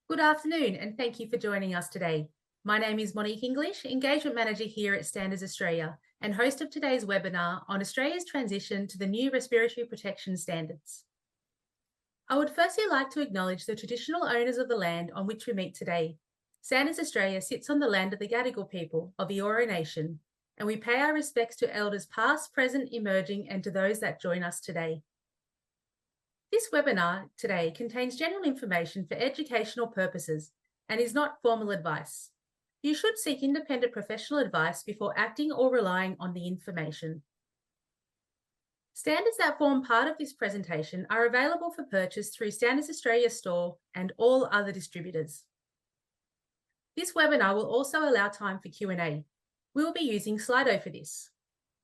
Good afternoon, and thank you for joining us today. My name is Monique English, Engagement Manager here at Standards Australia, and host of today's webinar on Australia's transition to the new respiratory protection standards. I would firstly like to acknowledge the traditional owners of the land on which we meet today. Standards Australia sits on the land of the Gadigal people of the Eora Nation, and we pay our respects to elders past, present, emerging, and to those that join us today. This webinar today contains general information for educational purposes and is not formal advice. You should seek independent professional advice before acting or relying on the information. Standards that form part of this presentation are available for purchase through Standards Australia store and all other distributors. This webinar will also allow time for Q&A. We will be using Slido for this.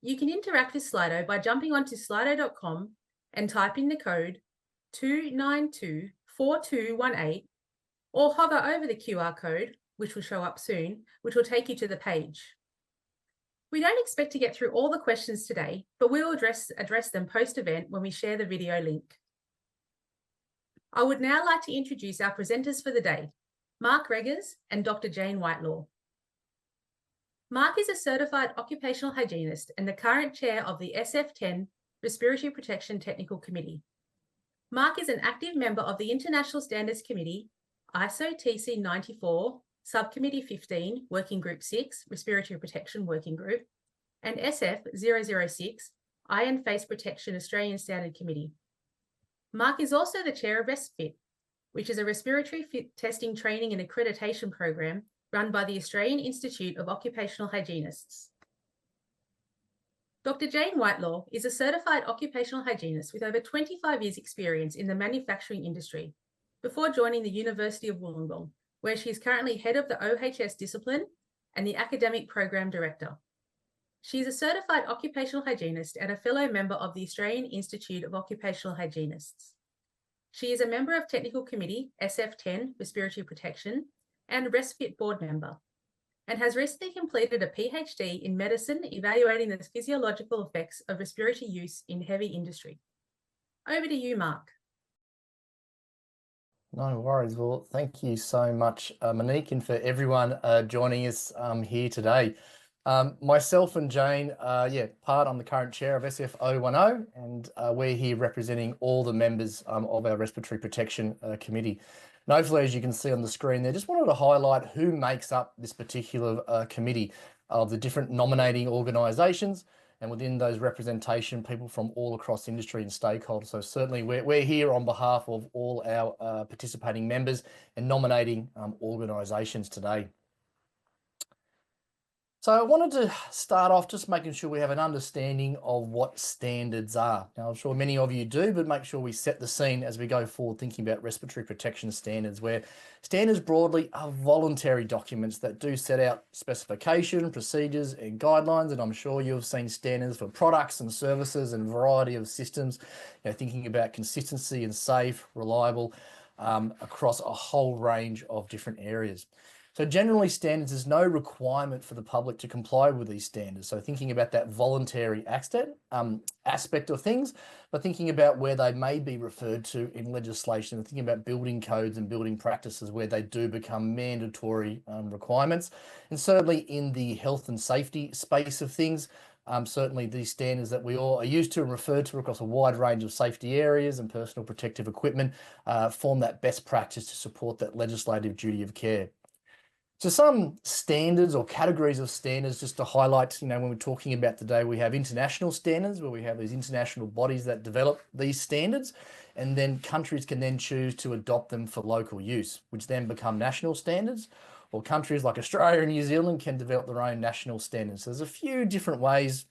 You can interact with Slido by jumping onto slido.com and typing the code 2924218 or hover over the QR code, which will show up soon, which will take you to the page. We don't expect to get through all the questions today, but we will address them post-event when we share the video link. I would now like to introduce our presenters for the day, Mark Reggers and Dr. Jane Whitelaw. Mark is a certified occupational hygienist and the current chair of the SF10 Respiratory Protection Technical Committee. Mark is an active member of the International Standards Committee, ISO TC 94, Subcommittee 15, Working Group 6, Respiratory Protection Working Group, and SF 006, Eye and Face Protection Australian Standard Committee. Mark is also the chair of RespFit, which is a respiratory fit testing training and accreditation program run by the Australian Institute of Occupational Hygienists. Dr. Jane Whitelaw is a certified occupational hygienist with over 25 years' experience in the manufacturing industry before joining the University of Wollongong, where she is currently head of the OHS discipline and the academic program director. She is a certified occupational hygienist and a fellow member of the Australian Institute of Occupational Hygienists. She is a member of Technical Committee SF10 Respiratory Protection and RespFit board member, and has recently completed a PhD in medicine evaluating the physiological effects of respiratory use in heavy industry. Over to you, Mark. No worries. Well, thank you so much, Monique, and for everyone joining us here today. Myself and Jane, I'm the current chair of SF010, and we're here representing all the members of our Respiratory Protection Committee. And hopefully, as you can see on the screen there, just wanted to highlight who makes up this particular committee of the different nominating organisations, and within those representation, people from all across industry and stakeholders. So certainly we're here on behalf of all our participating members and nominating organisations today. So I wanted to start off just making sure we have an understanding of what standards are. Now, I'm sure many of you do, but make sure we set the scene as we go forward thinking about respiratory protection standards, where standards broadly are voluntary documents that do set out specification, procedures and guidelines. And I'm sure you've seen standards for products and services and a variety of systems, thinking about consistency and safe, reliable, across a whole range of different areas. So generally, standards, there's no requirement for the public to comply with these standards. So thinking about that voluntary aspect of things, but thinking about where they may be referred to in legislation, and thinking about building codes and building practices where they do become mandatory requirements. And certainly in the health and safety space of things, certainly these standards that we all are used to and refer to across a wide range of safety areas and personal protective equipment form that best practice to support that legislative duty of care. So some standards or categories of standards, just to highlight, when we're talking about today, we have international standards where we have these international bodies that develop these standards, and then countries can then choose to adopt them for local use, which then become national standards, or countries like Australia and New Zealand can develop their own national standards. So there's a few different ways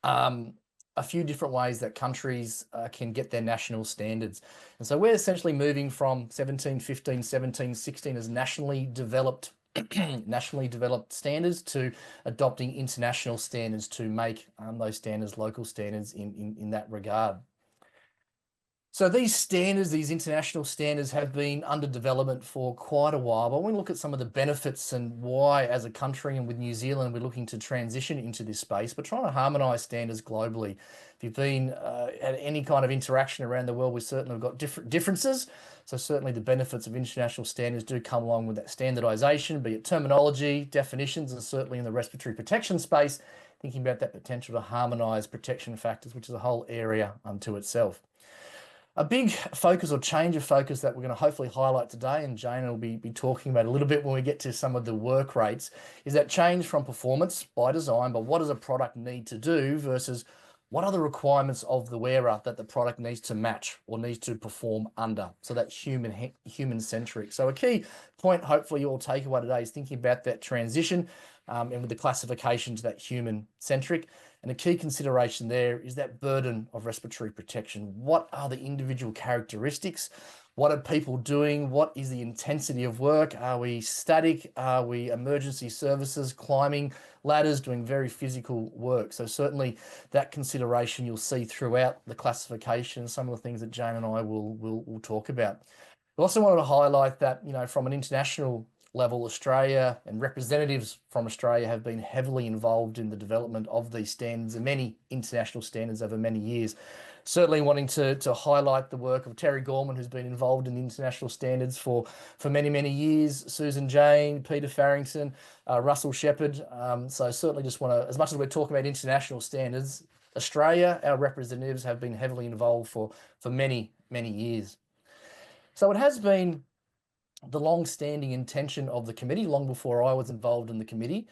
that countries can get their national standards. And so we're essentially moving from 1715, 1716 as nationally developed standards to adopting international standards to make those standards local standards in that regard. So these standards, these international standards, have been under development for quite a while, but when we look at some of the benefits and why as a country and with New Zealand we're looking to transition into this space, but trying to harmonise standards globally. If you've been had any kind of interaction around the world, we certainly have got differences. So certainly the benefits of international standards do come along with that standardization, be it terminology, definitions, and certainly in the respiratory protection space, thinking about that potential to harmonize protection factors, which is a whole area unto itself. A big focus or change of focus that we're going to hopefully highlight today, and Jane will be talking about a little bit when we get to some of the work rates, is that change from performance by design, but what does a product need to do versus what are the requirements of the wearer that the product needs to match or needs to perform under? So that human-centric. So a key point, hopefully you all take away today, is thinking about that transition and with the classification to that human-centric. And a key consideration there is that burden of respiratory protection. What are the individual characteristics? What are people doing? What is the intensity of work? Are we static? Are we emergency services, climbing ladders, doing very physical work? So certainly that consideration you'll see throughout the classification, some of the things that Jane and I will talk about. I also wanted to highlight that, from an international level, Australia and representatives from Australia have been heavily involved in the development of these standards and many international standards over many years. Certainly wanting to highlight the work of Terry Gorman, who's been involved in the international standards for many, many years, Susan Jane, Peter Farrington, Russell Shepherd. So certainly just want to, as much as we're talking about international standards, Australia, our representatives have been heavily involved for many, many years. So it has been the long-standing intention of the committee, long before I was involved in the committee,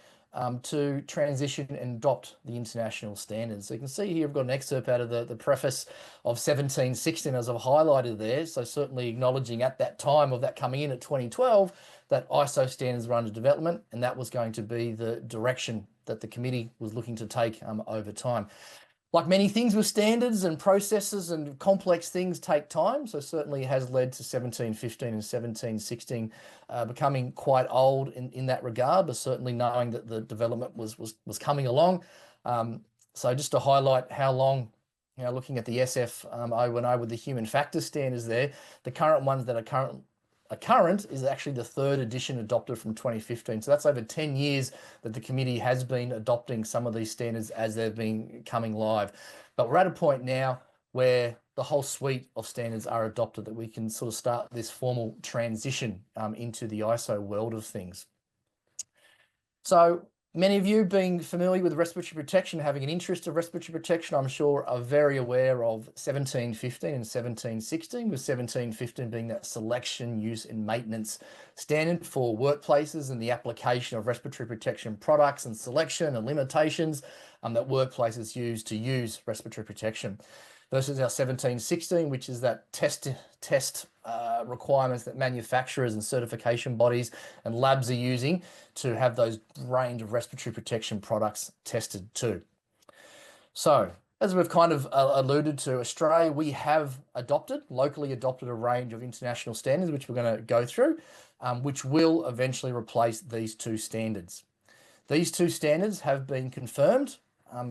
to transition and adopt the international standards. So you can see here I've got an excerpt out of the preface of 1716 as I've highlighted there. So certainly acknowledging at that time of that coming in at 2012 that ISO standards were under development, and that was going to be the direction that the committee was looking to take over time. Like many things with standards and processes and complex things take time. So certainly it has led to 1715 and 1716 becoming quite old in that regard, but certainly knowing that the development was coming along. So just to highlight how long, looking at the SF010 with the human factor standards there, the current ones that are current is actually the third edition adopted from 2015. So that's over 10 years that the committee has been adopting some of these standards as they've been coming live. But we're at a point now where the whole suite of standards are adopted, that we can sort of start this formal transition into the ISO world of things. So many of you being familiar with respiratory protection, having an interest in respiratory protection, I'm sure are very aware of 1715 and 1716, with 1715 being that selection, use and maintenance standard for workplaces and the application of respiratory protection products and selection and limitations that workplaces use respiratory protection. Versus our 1716, which is that test requirements that manufacturers and certification bodies and labs are using to have those range of respiratory protection products tested too. So, as we've kind of alluded to, Australia, we have locally adopted a range of international standards, which we're going to go through, which will eventually replace these two standards. These two standards have been confirmed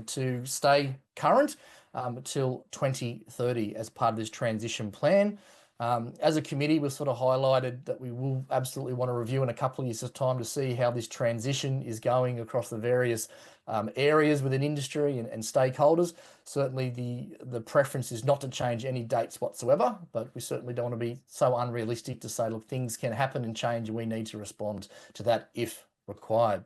to stay current until 2030 as part of this transition plan. As a committee, we've sort of highlighted that we will absolutely want to review in a couple of years' time to see how this transition is going across the various areas within industry and stakeholders. Certainly the preference is not to change any dates whatsoever, but we certainly don't want to be so unrealistic to say, look, things can happen and change and we need to respond to that if required.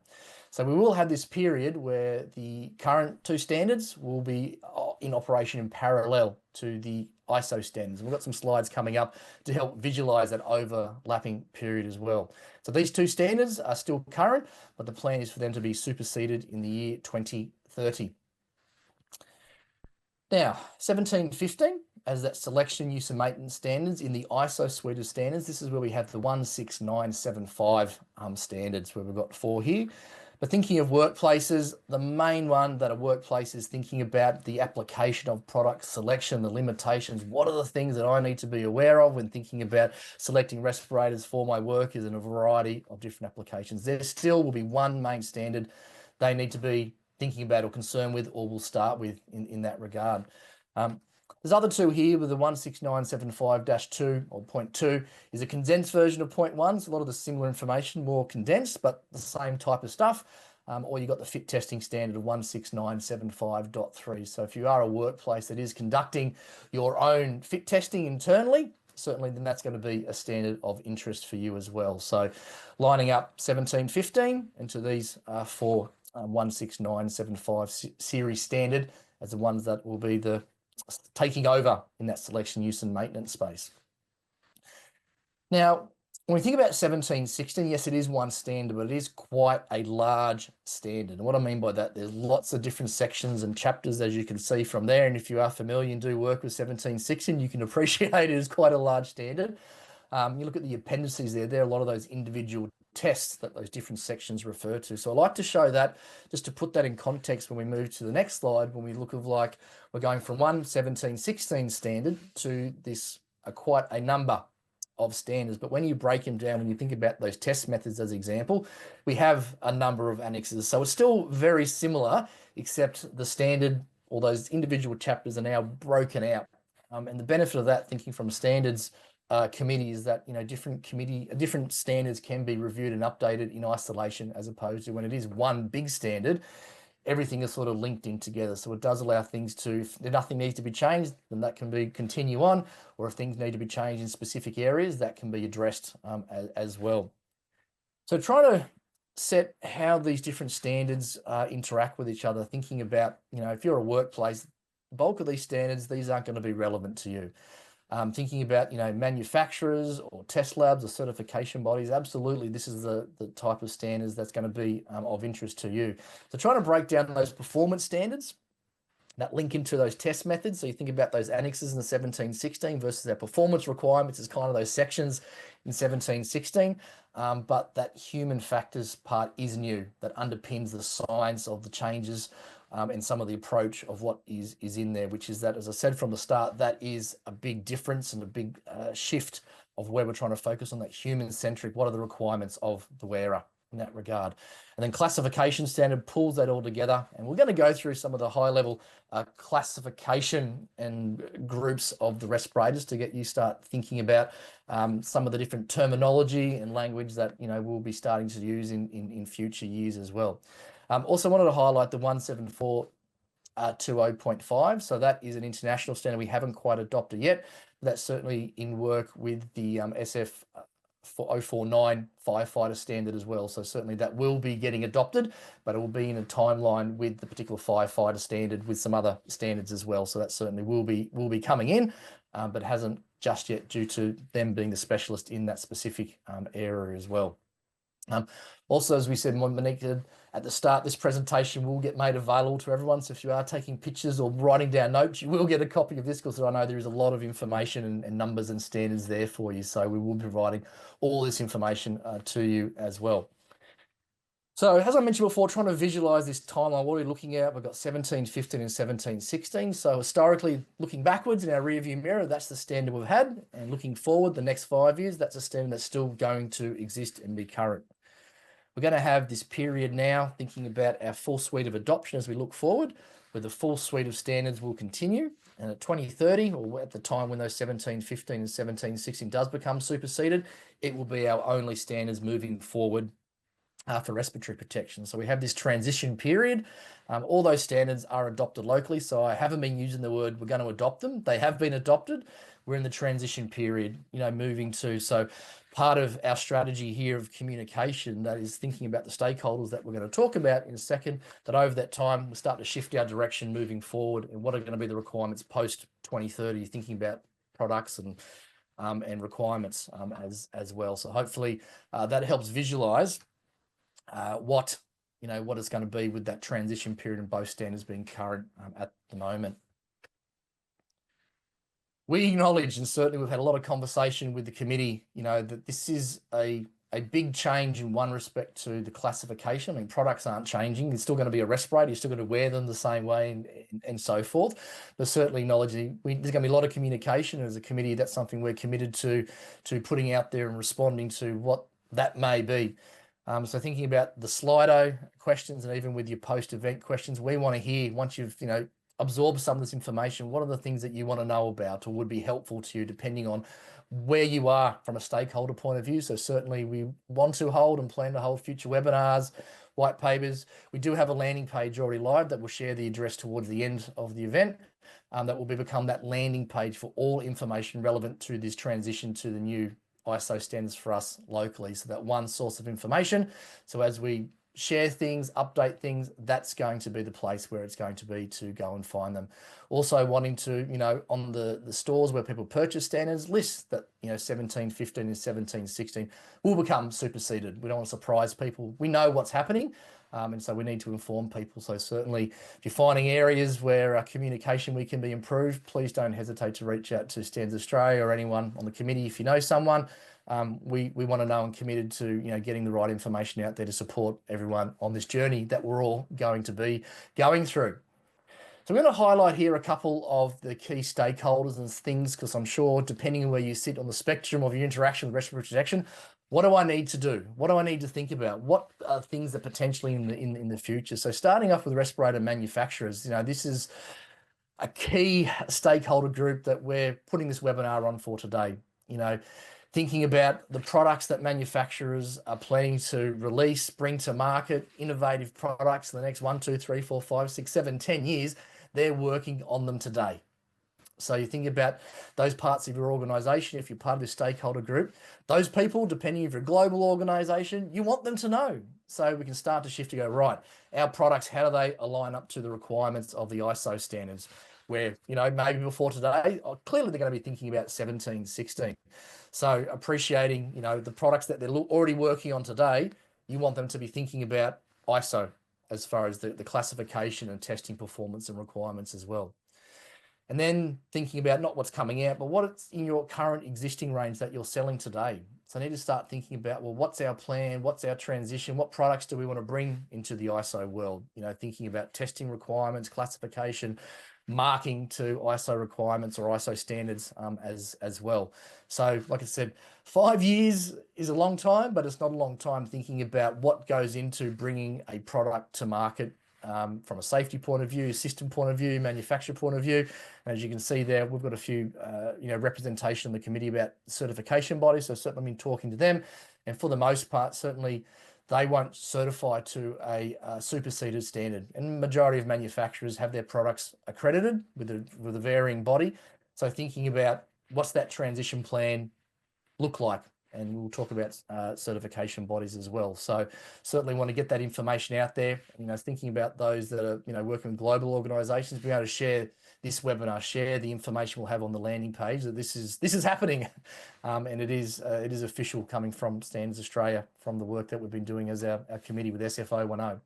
So we will have this period where the current two standards will be in operation in parallel to the ISO standards. And we've got some slides coming up to help visualize that overlapping period as well. So these two standards are still current, but the plan is for them to be superseded in the year 2030. Now, 1715 as that selection, use and maintenance standards in the ISO suite of standards. This is where we have the 16975 standards, where we've got 4 here. But thinking of workplaces, the main one that a workplace is thinking about the application of product selection, the limitations. What are the things that I need to be aware of when thinking about selecting respirators for my workers in a variety of different applications? There still will be one main standard they need to be thinking about or concerned with, or will start with in that regard. There's other two here with the 16975-2 or 0.2 is a condensed version of 0.1. So a lot of the similar information, more condensed, but the same type of stuff. or you've got the fit testing standard of 16975.3. So if you are a workplace that is conducting your own fit testing internally, certainly then that's going to be a standard of interest for you as well. So lining up 1715 into these four 16975 series standard as the ones that will be the taking over in that selection, use and maintenance space. Now, when we think about 1716, yes, it is one standard, but it is quite a large standard. And what I mean by that, there's lots of different sections and chapters, as you can see from there. And if you are familiar and do work with 1716, you can appreciate it is quite a large standard. You look at the appendices there are a lot of those individual tests that those different sections refer to. So I like to show that just to put that in context when we move to the next slide, when we look of like, we're going from one 1716 standard to this quite a number of standards. But when you break them down, when you think about those test methods as example, we have a number of annexes. So it's still very similar, except the standard or those individual chapters are now broken out. And the benefit of that, thinking from standards committee, is that different standards can be reviewed and updated in isolation, as opposed to when it is one big standard, everything is sort of linked in together. So it does allow things to, if nothing needs to be changed, then that can be continue on, or if things need to be changed in specific areas, that can be addressed as well. So trying to set how these different standards interact with each other, thinking about, if you're a workplace, the bulk of these standards, these aren't going to be relevant to you. Thinking about, manufacturers or test labs or certification bodies, absolutely, this is the type of standards that's going to be of interest to you. So trying to break down those performance standards that link into those test methods. So you think about those annexes in the 1716 versus their performance requirements is kind of those sections in 1716. But that human factors part is new, that underpins the science of the changes and some of the approach of what is in there, which is that, as I said from the start, that is a big difference and a big shift of where we're trying to focus on that human-centric, what are the requirements of the wearer in that regard. And then classification standard pulls that all together. And we're going to go through some of the high-level classification and groups of the respirators to get you start thinking about some of the different terminology and language that we'll be starting to use in future years as well. Also wanted to highlight the 17420.5. So that is an international standard we haven't quite adopted yet. But that's certainly in work with the SF 049 firefighter standard as well. So certainly that will be getting adopted, but it will be in a timeline with the particular firefighter standard with some other standards as well. So that certainly will be coming in, but hasn't just yet due to them being the specialist in that specific area as well. Also, as we said, Monique, at the start, this presentation will get made available to everyone. So if you are taking pictures or writing down notes, you will get a copy of this, because I know there is a lot of information and numbers and standards there for you. So we will be providing all this information to you as well. So as I mentioned before, trying to visualize this timeline, what are we looking at? We've got 1715 and 1716. So historically, looking backwards in our rearview mirror, that's the standard we've had. And looking forward, the next 5 years, that's a standard that's still going to exist and be current. We're going to have this period now thinking about our full suite of adoption as we look forward, where the full suite of standards will continue. And at 2030, or at the time when those 1715 and 1716 does become superseded, it will be our only standards moving forward for respiratory protection. So we have this transition period. All those standards are adopted locally. So I haven't been using the word we're going to adopt them. They have been adopted. We're in the transition period, moving to. So part of our strategy here of communication, that is thinking about the stakeholders that we're going to talk about in a second, that over that time we'll start to shift our direction moving forward, and what are going to be the requirements post 2030, thinking about products and requirements as well. So hopefully that helps visualize what it's going to be with that transition period and both standards being current at the moment. We acknowledge, and certainly we've had a lot of conversation with the committee, that this is a big change in one respect to the classification. I mean, products aren't changing. It's still going to be a respirator. You're still going to wear them the same way and so forth. But certainly acknowledging there's going to be a lot of communication. As a committee, that's something we're committed to putting out there and responding to what that may be. So thinking about the Slido questions, and even with your post-event questions, we want to hear, once you've absorb some of this information, what are the things that you want to know about or would be helpful to you, depending on where you are from a stakeholder point of view. So certainly we want to hold and plan to hold future webinars white papers. We do have a landing page already live that will share the address towards the end of the event. That will become that landing page for all information relevant to this transition to the new ISO standards for us locally. So that one source of information. So as we share things, update things, that's going to be the place where it's going to be to go and find them. Also wanting to, on the stores where people purchase standards, list that, 1715 and 1716 will become superseded. We don't want to surprise people. We know what's happening. And so we need to inform people. So certainly if you're finding areas where communication we can be improved, please don't hesitate to reach out to Standards Australia or anyone on the committee if you know someone. We want to know and committed to getting the right information out there to support everyone on this journey that we're all going to be going through. So I'm going to highlight here a couple of the key stakeholders and things, because I'm sure depending on where you sit on the spectrum of your interaction with respiratory protection, what do I need to do? What do I need to think about? What are things that potentially in the future? So starting off with respirator manufacturers, this is a key stakeholder group that we're putting this webinar on for today. Thinking about the products that manufacturers are planning to release, bring to market, innovative products in the next 1, 2, 3, 4, 5, 6, 7, 10 years, they're working on them today. So you think about those parts of your organization, if you're part of this stakeholder group, those people, depending if you're a global organization, you want them to know. So we can start to shift to go, right, our products, how do they align up to the requirements of the ISO standards? Where, maybe before today, clearly they're going to be thinking about 17, 16. So appreciating, the products that they're already working on today, you want them to be thinking about ISO as far as the classification and testing performance and requirements as well. And then thinking about not what's coming out, but what's in your current existing range that you're selling today. So I need to start thinking about, well, what's our plan? What's our transition? What products do we want to bring into the ISO world? Thinking about testing requirements, classification, marking to ISO requirements or ISO standards as well. So like I said, 5 years is a long time, but it's not a long time thinking about what goes into bringing a product to market from a safety point of view, system point of view, manufacturer point of view. As you can see there, we've got a few, representation in the committee about certification bodies. So certainly been talking to them, and for the most part, certainly they won't certify to a superseded standard. And the majority of manufacturers have their products accredited with a varying body. So thinking about what's that transition plan look like, and we'll talk about certification bodies as well. So certainly want to get that information out there. Thinking about those that are working with global organisations, being able to share this webinar, share the information we'll have on the landing page that this is happening, and it is official coming from Standards Australia from the work that we've been doing as our committee with SFO 10.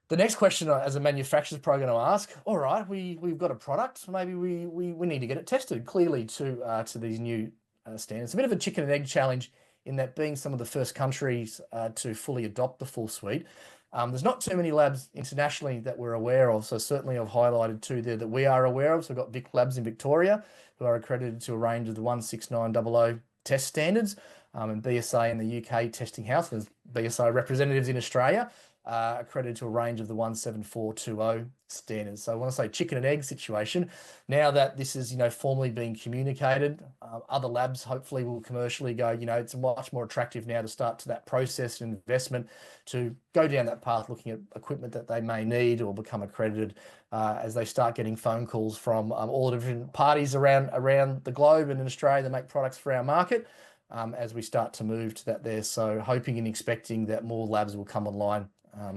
The next question as a manufacturer's program to ask, all right, we've got a product, maybe we need to get it tested clearly to these new standards. It's a bit of a chicken and egg challenge in that being some of the first countries to fully adopt the full suite. There's not too many labs internationally that we're aware of. So certainly I've highlighted two there that we are aware of. So we've got Vic Labs in Victoria, who are accredited to a range of the 16900 test standards, and BSA in the UK testing house. There's BSA representatives in Australia, accredited to a range of the 17420 standards. So I want to say chicken and egg situation. Now that this is, formally being communicated, other labs hopefully will commercially go, it's much more attractive now to start to that process and investment to go down that path, looking at equipment that they may need or become accredited as they start getting phone calls from all the different parties around the globe and in Australia that make products for our market. As we start to move to that there. So hoping and expecting that more labs will come online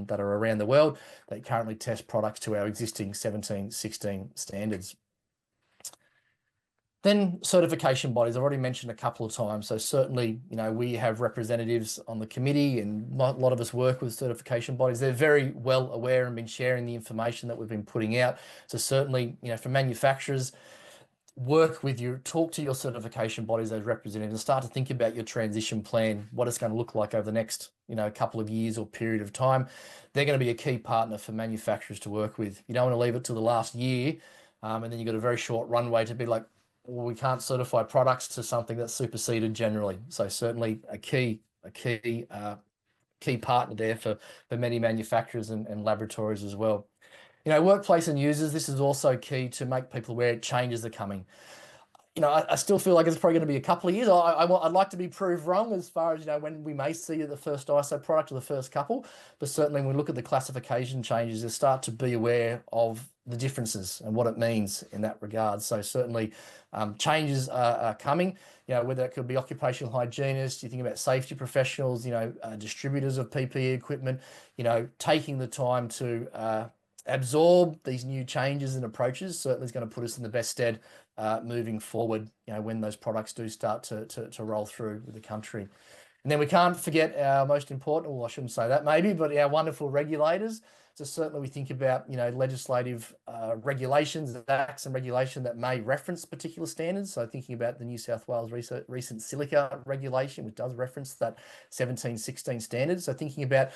that are around the world that currently test products to our existing 1716 standards. Then certification bodies, I've already mentioned a couple of times. So certainly, we have representatives on the committee and a lot of us work with certification bodies. They're very well aware and been sharing the information that we've been putting out. So certainly, for manufacturers, talk to your certification bodies, those representatives, and start to think about your transition plan, what it's going to look like over the next, couple of years or period of time. They're going to be a key partner for manufacturers to work with. You don't want to leave it to the last year, and then you've got a very short runway to be like, well, we can't certify products to something that's superseded generally. So certainly a key partner there for many manufacturers and laboratories as well. Workplace and users, this is also key to make people aware changes are coming. I still feel like it's probably going to be a couple of years. I'd like to be proved wrong as far as, when we may see the first ISO product or the first couple, but certainly when we look at the classification changes, they start to be aware of the differences and what it means in that regard. So certainly changes are coming, whether it could be occupational hygienists, you think about safety professionals, distributors of PPE equipment, taking the time to absorb these new changes and approaches certainly is going to put us in the best stead moving forward, when those products do start to roll through the country. And then we can't forget our most important, well, I shouldn't say that maybe, but our wonderful regulators. So certainly we think about, legislative regulations, acts and regulation that may reference particular standards. So thinking about the New South Wales recent silica regulation, which does reference that 1716 standard. So thinking about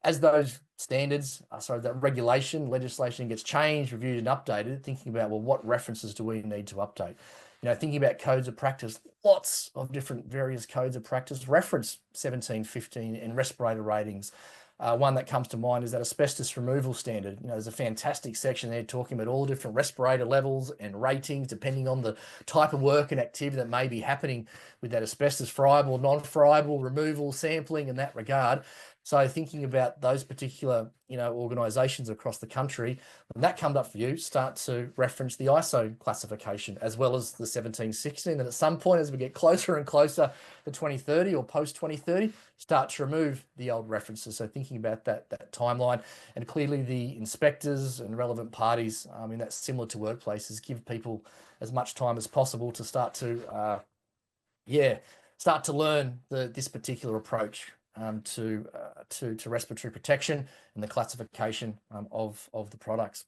as those standards, that regulation, legislation gets changed, reviewed and updated, thinking about, well, what references do we need to update? Thinking about codes of practice, lots of different various codes of practice reference 1715 and respirator ratings. One that comes to mind is that asbestos removal standard. There's a fantastic section there talking about all different respirator levels and ratings, depending on the type of work and activity that may be happening with that asbestos friable, non-friable, removal, sampling in that regard. So thinking about those particular, organisations across the country, when that comes up for you, start to reference the ISO classification as well as the 1716. And at some point, as we get closer and closer to 2030 or post 2030, start to remove the old references. So thinking about that timeline, and clearly the inspectors and relevant parties, that's similar to workplaces, give people as much time as possible to start to, start to learn this particular approach to respiratory protection and the classification of the products.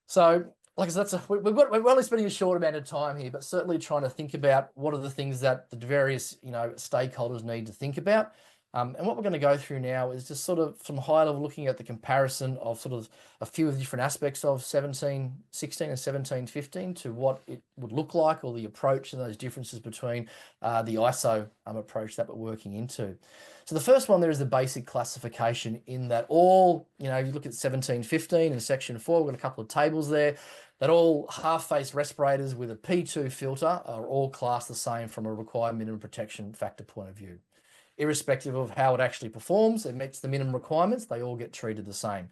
So, like I said, we're only spending a short amount of time here, but certainly trying to think about what are the things that the various stakeholders need to think about. And what we're going to go through now is just sort of from high level looking at the comparison of sort of a few of the different aspects of 1716 and 1715 to what it would look like, or the approach and those differences between the ISO approach that we're working into. So the first one there is the basic classification, in that all, you look at 1715 in section 4, we've got a couple of tables there, that all half-face respirators with a P2 filter are all classed the same from a required minimum protection factor point of view. Irrespective of how it actually performs, it meets the minimum requirements, they all get treated the same.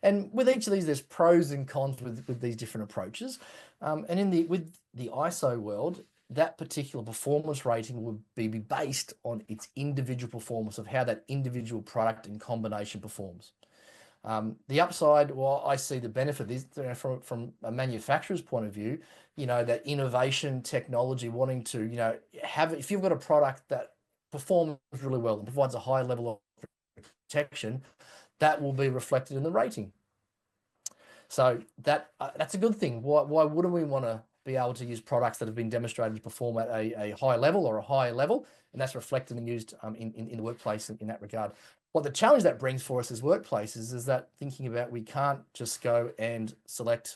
And with each of these, there's pros and cons with these different approaches. And with the ISO world, that particular performance rating would be based on its individual performance of how that individual product and combination performs. The upside, well, I see the benefit is from a manufacturer's point of view, that innovation, technology, wanting to, if you've got a product that performs really well and provides a high level of protection, that will be reflected in the rating. So that's a good thing. Why wouldn't we want to be able to use products that have been demonstrated to perform at a high level or a higher level, and that's reflected and used in the workplace in that regard. What the challenge that brings for us as workplaces is that thinking about, we can't just go and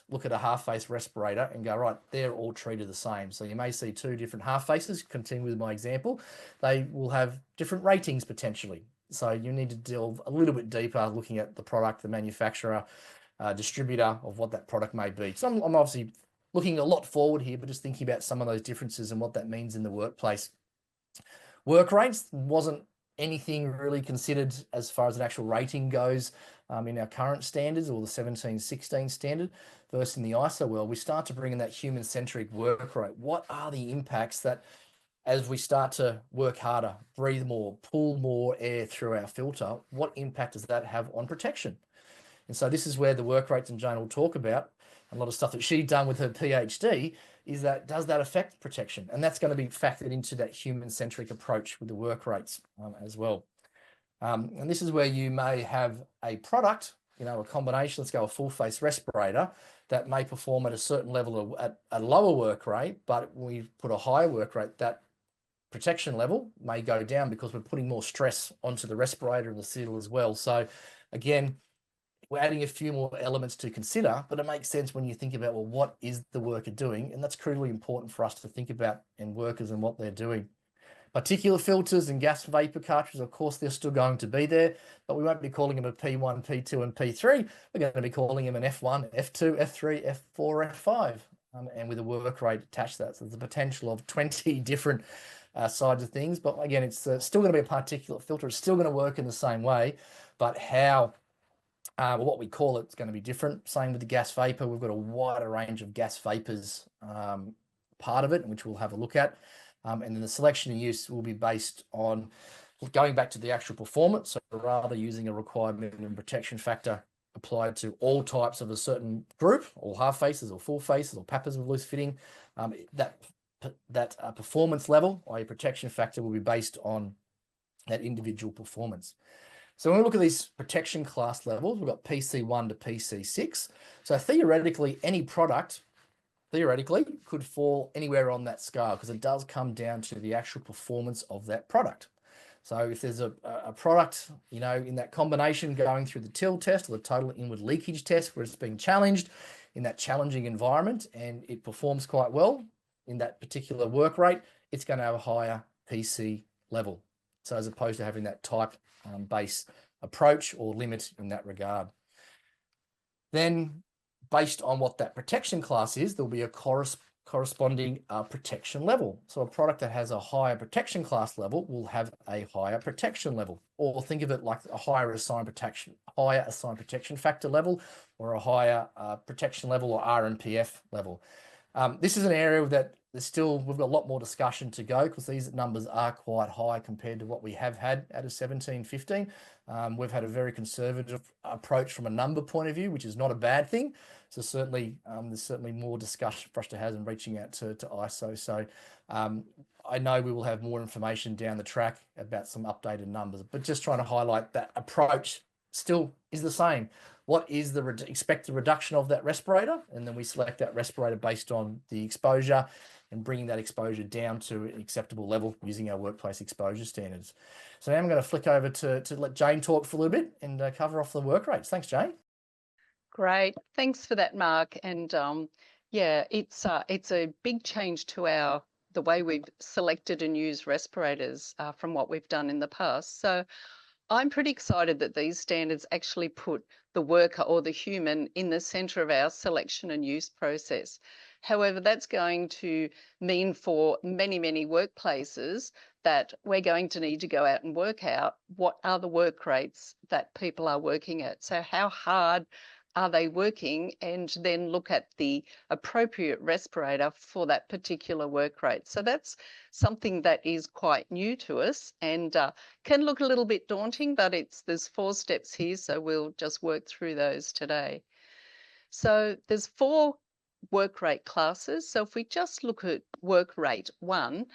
look at a half-face respirator and go, right, they're all treated the same. So you may see two different half-faces, continue with my example, they will have different ratings potentially. So you need to delve a little bit deeper, looking at the product, the manufacturer, distributor of what that product may be. So I'm obviously looking a lot forward here, but just thinking about some of those differences and what that means in the workplace. Work rates wasn't anything really considered as far as an actual rating goes in our current standards, or the 1716 standard, versus in the ISO world. We start to bring in that human-centric work rate. What are the impacts that, as we start to work harder, breathe more, pull more air through our filter, what impact does that have on protection? And so this is where the work rates, and Jane will talk about a lot of stuff that she's done with her PhD, is that does that affect protection? And that's going to be factored into that human-centric approach with the work rates as well. And this is where you may have a product, a combination, let's go a full-face respirator, that may perform at a certain level at a lower work rate, but when we put a higher work rate, that protection level may go down because we're putting more stress onto the respirator and the seal as well. So again, we're adding a few more elements to consider, but it makes sense when you think about, well, what is the worker doing? And that's critically important for us to think about in workers and what they're doing. Particulate filters and gas vapor cartridges, of course, they're still going to be there, but we won't be calling them a P1, P2, and P3. We're going to be calling them an F1, F2, F3, F4, F5. and with a work rate attached to that. So there's a potential of 20 different sides of things. But again, it's still going to be a particulate filter. It's still going to work in the same way, but how, what we call it's going to be different. Same with the gas vapor. We've got a wider range of gas vapors part of it, which we'll have a look at. And then the selection and use will be based on going back to the actual performance. So rather using a required minimum protection factor applied to all types of a certain group, all half faces or full faces or pappers with loose fitting, that performance level, i.e. protection factor, will be based on that individual performance. So when we look at these protection class levels, we've got PC1 to PC6. So theoretically, any product could fall anywhere on that scale, because it does come down to the actual performance of that product. So if there's a product, you know, in that combination going through the TIL test or the total inward leakage test, where it's being challenged in that challenging environment and it performs quite well in that particular work rate, it's going to have a higher PC level. So as opposed to having that type base approach or limit in that regard. Then based on what that protection class is, there'll be a corresponding protection level. So a product that has a higher protection class level will have a higher protection level, or think of it like a higher assigned protection factor level, or a higher protection level, or RNPF level. This is an area that we've got a lot more discussion to go, because these numbers are quite high compared to what we have had at a 1715. We've had a very conservative approach from a number point of view, which is not a bad thing. So certainly, there's certainly more discussion for us to have in reaching out to ISO. So I know we will have more information down the track about some updated numbers, but just trying to highlight that approach still is the same. What is the expected reduction of that respirator? And then we select that respirator based on the exposure and bringing that exposure down to an acceptable level using our workplace exposure standards. So now I'm going to flick over to let Jane talk for a little bit and cover off the work rates. Thanks, Jane. Great. Thanks for that, Mark. And yeah, it's a big change to the way we've selected and used respirators from what we've done in the past. So I'm pretty excited that these standards actually put the worker or the human in the centre of our selection and use process. However, that's going to mean for many, many workplaces that we're going to need to go out and work out what are the work rates that people are working at. So how hard are they working, and then look at the appropriate respirator for that particular work rate. So that's something that is quite new to us and can look a little bit daunting, but there's 4 steps here, so we'll just work through those today. So there's 4 work rate classes. So if we just look at work rate 1,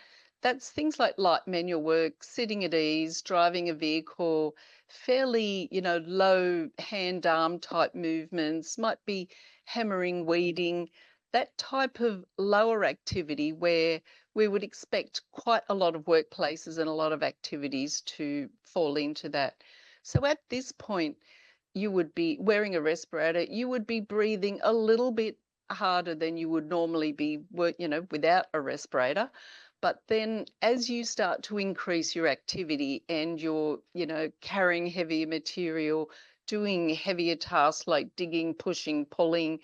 that's things like light manual work, sitting at ease, driving a vehicle, fairly, low hand arm type movements, might be hammering, weeding, that type of lower activity where we would expect quite a lot of workplaces and a lot of activities to fall into that. So at this point, you would be wearing a respirator, you would be breathing a little bit harder than you would normally be, without a respirator. But then as you start to increase your activity and you're, carrying heavier material, doing heavier tasks like digging, pushing, pulling,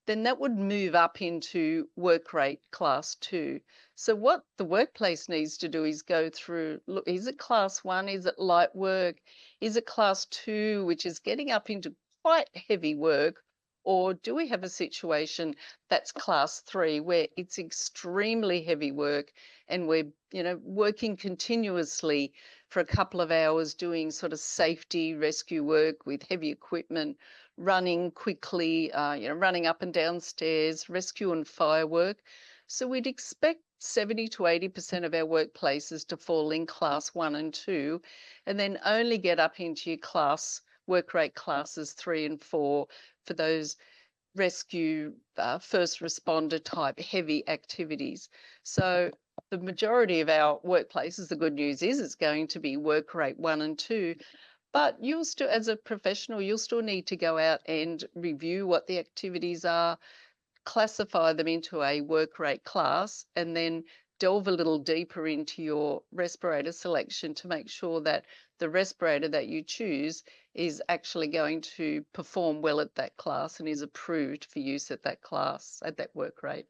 then that would move up into work rate class 2. So what the workplace needs to do is go through, look, is it class 1? Is it light work? Is it class 2, which is getting up into quite heavy work? Or do we have a situation that's class 3 where it's extremely heavy work and we're, working continuously for a couple of hours doing sort of safety rescue work with heavy equipment, running quickly, running up and down stairs, rescue and fire work. So we'd expect 70 to 80% of our workplaces to fall in class 1 and 2, and then only get up into your work rate classes 3 and 4 for those rescue, first responder type heavy activities. So the majority of our workplaces, the good news is it's going to be work rate 1 and 2. But you'll still, as a professional, you'll still need to go out and review what the activities are, classify them into a work rate class, and then delve a little deeper into your respirator selection to make sure that the respirator that you choose is actually going to perform well at that class and is approved for use at that class, at that work rate.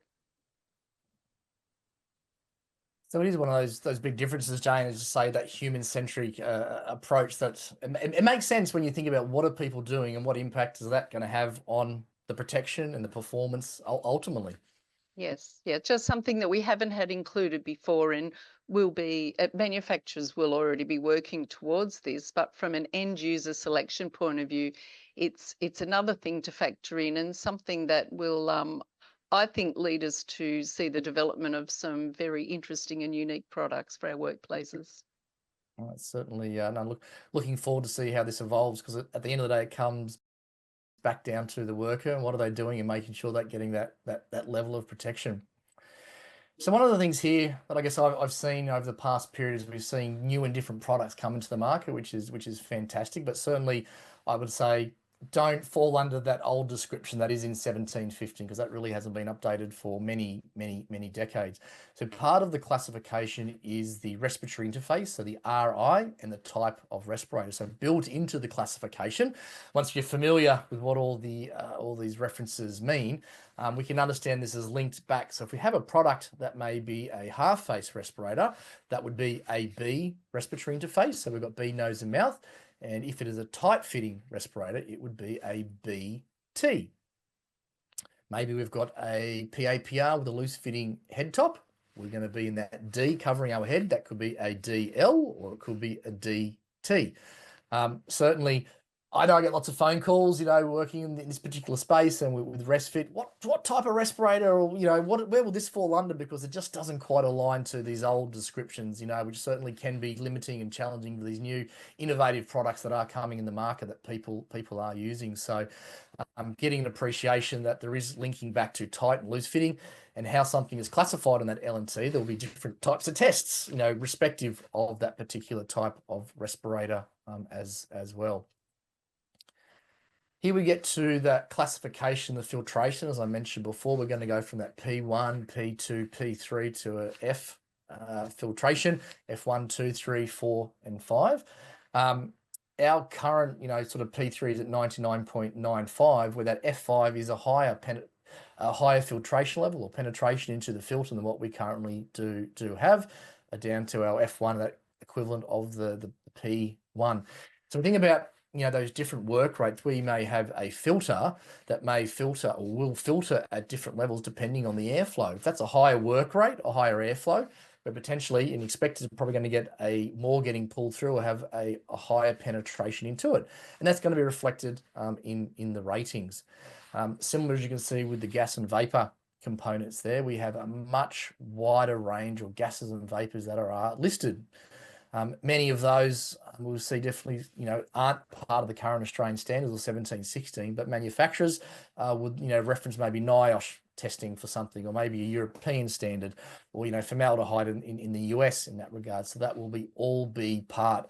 So it is one of those big differences, Jane, is to say that human-centric approach. That it makes sense when you think about what are people doing and what impact is that going to have on the protection and the performance ultimately. Yes, yeah, just something that we haven't had included before, and will be manufacturers will already be working towards this. But from an end user selection point of view, it's another thing to factor in, and something that will, I think, lead us to see the development of some very interesting and unique products for our workplaces. Well, it's certainly no, looking forward to see how this evolves, because at the end of the day, it comes back down to the worker and what are they doing and making sure they're getting that level of protection. So one of the things here that I guess I've seen over the past period is we've seen new and different products come into the market, which is fantastic. But certainly, I would say don't fall under that old description that is in 1715, because that really hasn't been updated for many decades. So part of the classification is the respiratory interface, so the RI, and the type of respirator. So built into the classification, once you're familiar with what all these references mean, we can understand this is linked back. So if we have a product that may be a half-face respirator, that would be a B respiratory interface. So we've got B, nose and mouth. And if it is a tight-fitting respirator, it would be a BT. Maybe we've got a PAPR with a loose-fitting head top. We're going to be in that D covering our head. That could be a DL, or it could be a DT. Certainly, I know I get lots of phone calls, working in this particular space and with ResFit. What type of respirator, or where will this fall under? Because it just doesn't quite align to these old descriptions, which certainly can be limiting and challenging for these new innovative products that are coming in the market that people are using. So, I'm getting an appreciation that there is linking back to tight and loose fitting, and how something is classified on that L&T. There will be different types of tests, respective of that particular type of respirator as well. Here we get to that classification, the filtration. As I mentioned before, we're going to go from that P1, P2, P3 to a F filtration, F1, 2, 3, 4, and 5. Our current, sort of P3 is at 99.95, where that F5 is a higher filtration level or penetration into the filter than what we currently do have, down to our F1, that equivalent of the P1. So think about those different work rates. We may have a filter that may filter or will filter at different levels depending on the airflow. If that's a higher work rate or higher airflow, but potentially an inspector is probably going to get more getting pulled through or have a higher penetration into it. And that's going to be reflected in the ratings. Similar, as you can see with the gas and vapor components there, we have a much wider range of gases and vapors that are listed. Many of those we'll see definitely, aren't part of the current Australian standards or 1716, but manufacturers would, reference maybe NIOSH testing for something, or maybe a European standard, or, formaldehyde in the US in that regard. So that will all be part.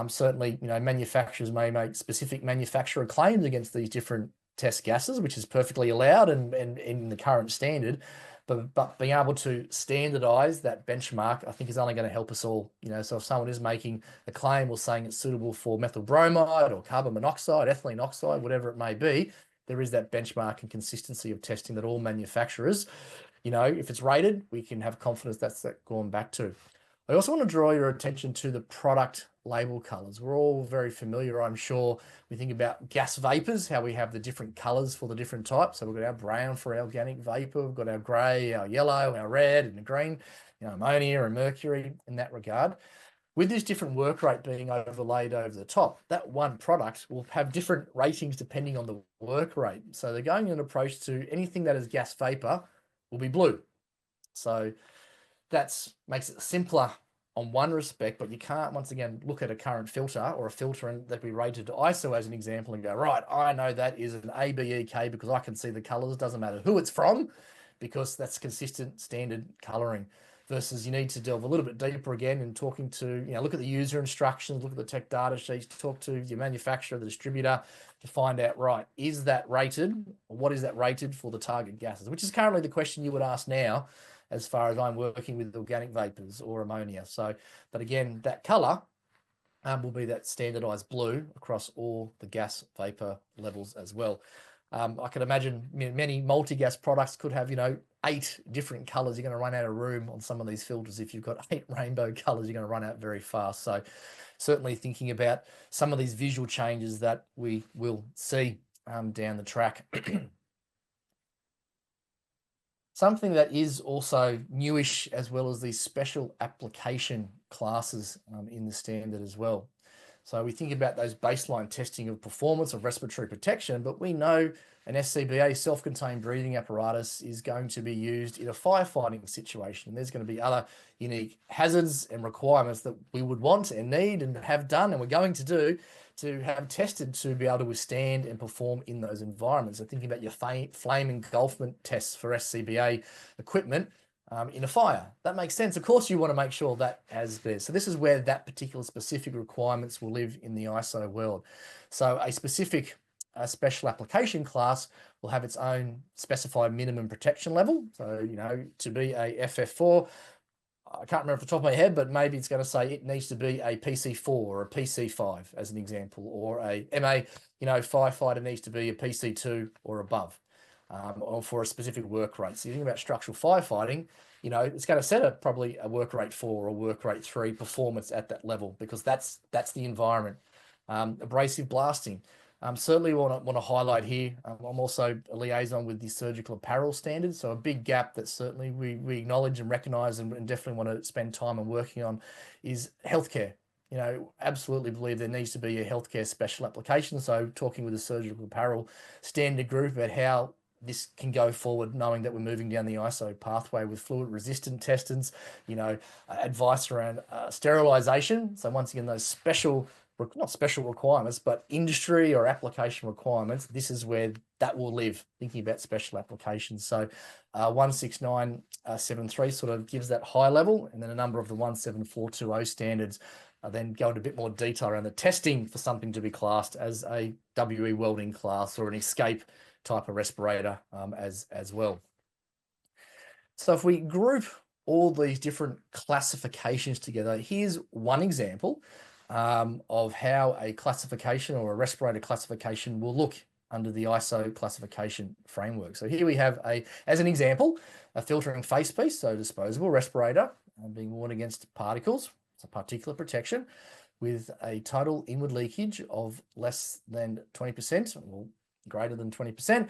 Certainly, manufacturers may make specific manufacturer claims against these different test gases, which is perfectly allowed and in the current standard. But being able to standardize that benchmark, I think, is only going to help us all. So if someone is making a claim or saying it's suitable for methyl bromide or carbon monoxide, ethylene oxide, whatever it may be, there is that benchmark and consistency of testing that all manufacturers, if it's rated, we can have confidence that's gone back to. I also want to draw your attention to the product label colors. We're all very familiar, I'm sure. We think about gas vapors, how we have the different colors for the different types. So we've got our brown for our organic vapor, we've got our gray, our yellow, our red, and the green, ammonia and mercury in that regard. With this different work rate being overlaid over the top, that one product will have different ratings depending on the work rate. So they're going an approach to anything that is gas vapor will be blue. So that makes it simpler on one respect, but you can't, once again, look at a current filter or a filter that we rated to ISO as an example and go, right, I know that is an ABEK because I can see the colors. Doesn't matter who it's from, because that's consistent standard coloring. Versus you need to delve a little bit deeper again and talking to, look at the user instructions, look at the tech data sheets, talk to your manufacturer, the distributor, to find out, right, is that rated, or what is that rated for the target gases, which is currently the question you would ask now, as far as I'm working with organic vapors or ammonia. So, but again, that color will be that standardized blue across all the gas vapor levels as well. I can imagine many multi-gas products could have, 8 different colors, you're going to run out of room on some of these filters. If you've got 8 rainbow colors, you're going to run out very fast. So certainly thinking about some of these visual changes that we will see down the track. Something that is also newish, as well as these special application classes in the standard as well. So we think about those baseline testing of performance of respiratory protection, but we know an SCBA, self-contained breathing apparatus, is going to be used in a firefighting situation. There's going to be other unique hazards and requirements that we would want and need and have done, and we're going to do, to have tested to be able to withstand and perform in those environments. So thinking about your flame engulfment tests for SCBA equipment in a fire, that makes sense. Of course, you want to make sure that as there. So this is where that particular specific requirements will live in the ISO world. So a specific special application class will have its own specified minimum protection level. So, you know, to be a FF4, I can't remember off the top of my head, but maybe it's going to say it needs to be a PC4 or a PC5 as an example, or a MA, you know, firefighter needs to be a PC2 or above, or for a specific work rate. So you think about structural firefighting, you know, it's going to set probably a work rate 4 or work rate 3 performance at that level, because that's the environment. Abrasive blasting. Certainly want to highlight here. I'm also a liaison with the surgical apparel standards, so a big gap that certainly we acknowledge and recognise and definitely want to spend time on working on is healthcare. You know, absolutely believe there needs to be a healthcare special application. So talking with the surgical apparel standard group about how this can go forward, knowing that we're moving down the ISO pathway with fluid resistant testings, you know, advice around sterilisation. So once again, those special, not special requirements, but industry or application requirements, this is where that will live, thinking about special applications. So 16973 sort of gives that high level, and then a number of the 17420 standards then go into a bit more detail around the testing for something to be classed as a WE welding class or an escape type of respirator as well. So if we group all these different classifications together, here's one example of how a classification or a respirator classification will look under the ISO classification framework. So here we have as an example, a filtering facepiece, so disposable respirator being worn against particles, so particulate protection, with a total inward leakage of less than 20% or greater than 20%,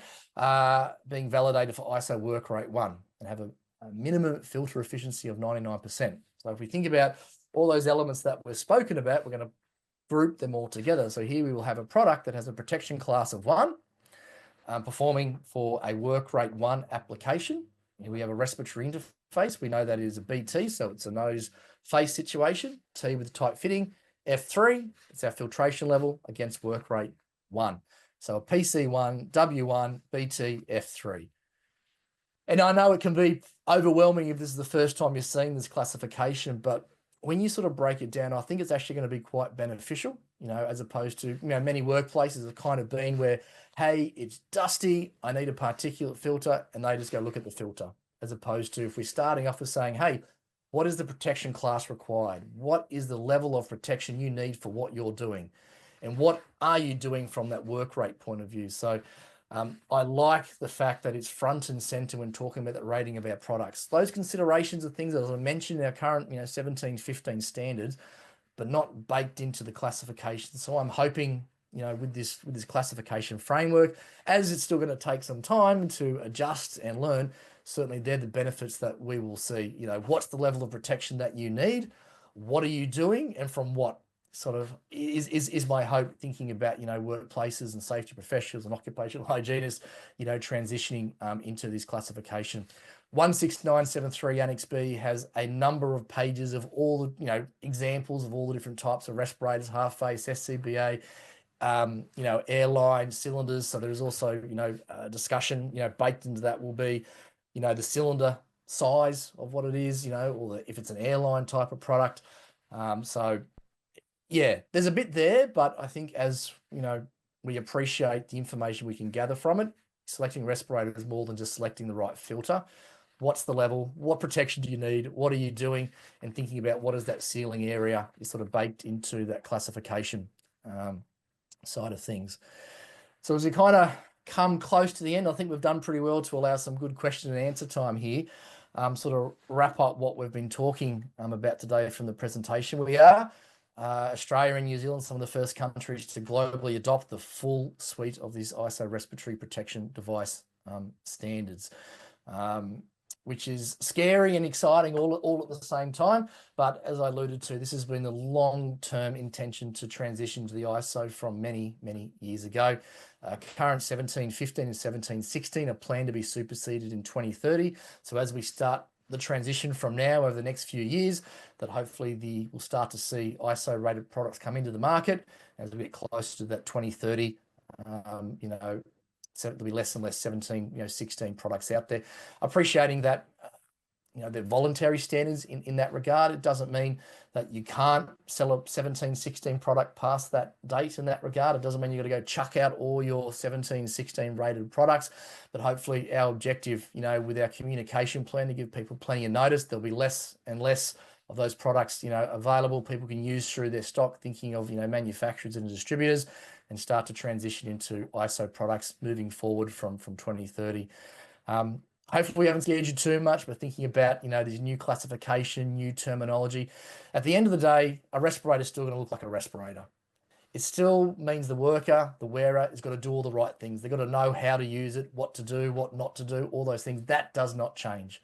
being validated for ISO work rate 1 and have a minimum filter efficiency of 99%. So if we think about all those elements that we've spoken about, we're going to group them all together. So here we will have a product that has a protection class of 1, performing for a work rate 1 application. Here we have a respiratory interface. We know that is a BT, so it's a nose face situation. T with tight fitting. F3, it's our filtration level against work rate 1. So a PC1, W1, BT, F3. And I know it can be overwhelming if this is the first time you're seeing this classification, but when you sort of break it down, I think it's actually going to be quite beneficial, you know, as opposed to, you know, many workplaces have kind of been where, hey, it's dusty, I need a particulate filter, and they just go look at the filter, as opposed to if we're starting off with saying, hey, what is the protection class required? What is the level of protection you need for what you're doing? And what are you doing from that work rate point of view? So I like the fact that it's front and center when talking about the rating of our products. Those considerations are things that, as I mentioned, in our current 17, 15 standards, but not baked into the classification. So I'm hoping, with this classification framework, as it's still going to take some time to adjust and learn, certainly they're the benefits that we will see. What's the level of protection that you need? What are you doing? And from what sort of is my hope, thinking about, workplaces and safety professionals and occupational hygienists, transitioning into this classification. 16973 Annex B has a number of pages of all the, examples of all the different types of respirators, half face, SCBA, airline cylinders. So there's also, a discussion, baked into that will be, the cylinder size of what it is, or if it's an airline type of product. So yeah, there's a bit there, but I think as, we appreciate the information we can gather from it, selecting respirator is more than just selecting the right filter. What's the level? What protection do you need? What are you doing? And thinking about what is that ceiling area is sort of baked into that classification side of things. So as we kind of come close to the end. I think we've done pretty well to allow some good question and answer time here. Sort of wrap up what we've been talking about today from the presentation. We are Australia and New Zealand, some of the first countries to globally adopt the full suite of these ISO respiratory protection device standards, which is scary and exciting all at the same time. But as I alluded to, this has been the long-term intention to transition to the ISO from many, many years ago. Current 1715 and 1716 are planned to be superseded in 2030. So as we start the transition from now over the next few years, that hopefully we'll start to see ISO rated products come into the market as we get closer to that 2030. So there'll be less and less 16 products out there. Appreciating that, they're voluntary standards in that regard. It doesn't mean that you can't sell a 1716 product past that date in that regard. It doesn't mean you've got to go chuck out all your 1716 rated products. But hopefully our objective, with our communication plan to give people plenty of notice, there'll be less and less of those products, available people can use through their stock, thinking of, manufacturers and distributors, and start to transition into ISO products moving forward from 2030. Hopefully we haven't scared you too much, but thinking about, this new classification, new terminology. At the end of the day, a respirator is still going to look like a respirator. It still means the worker, the wearer, has got to do all the right things. They've got to know how to use it, what to do, what not to do, all those things. That does not change.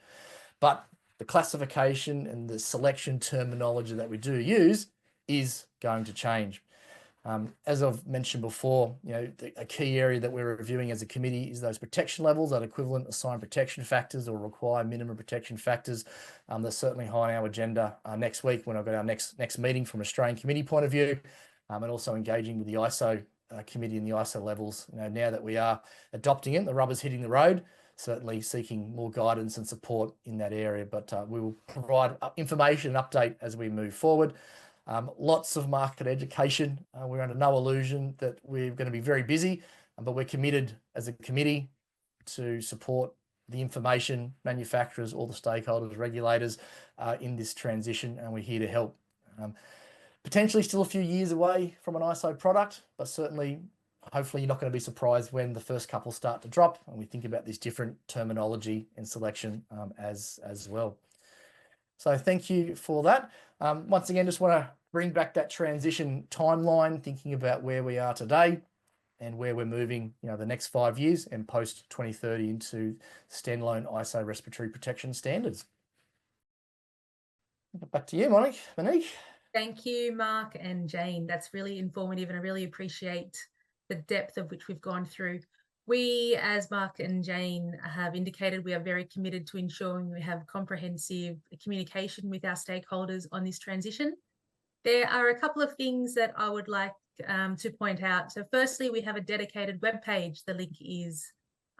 But the classification and the selection terminology that we do use is going to change. As I've mentioned before, a key area that we're reviewing as a committee is those protection levels, that equivalent assigned protection factors or required minimum protection factors. That's certainly high on our agenda next week when I've got our next meeting from an Australian committee point of view, and also engaging with the ISO committee and the ISO levels. Now that we are adopting it, the rubber's hitting the road, certainly seeking more guidance and support in that area, but we will provide information and update as we move forward. Lots of market education. We're under no illusion that we're going to be very busy, but we're committed as a committee to support the information manufacturers, all the stakeholders, regulators in this transition, and we're here to help. Potentially still a few years away from an ISO product, but certainly, hopefully you're not going to be surprised when the first couple start to drop and we think about this different terminology and selection as well. So thank you for that. Once again, just want to bring back that transition timeline, thinking about where we are today and where we're moving, the next 5 years and post 2030 into standalone ISO respiratory protection standards. Back to you, Monique. Thank you, Mark and Jane. That's really informative, and I really appreciate the depth of which we've gone through. We, as Mark and Jane have indicated, we are very committed to ensuring we have comprehensive communication with our stakeholders on this transition. There are a couple of things that I would like to point out. So firstly, we have a dedicated webpage. The link is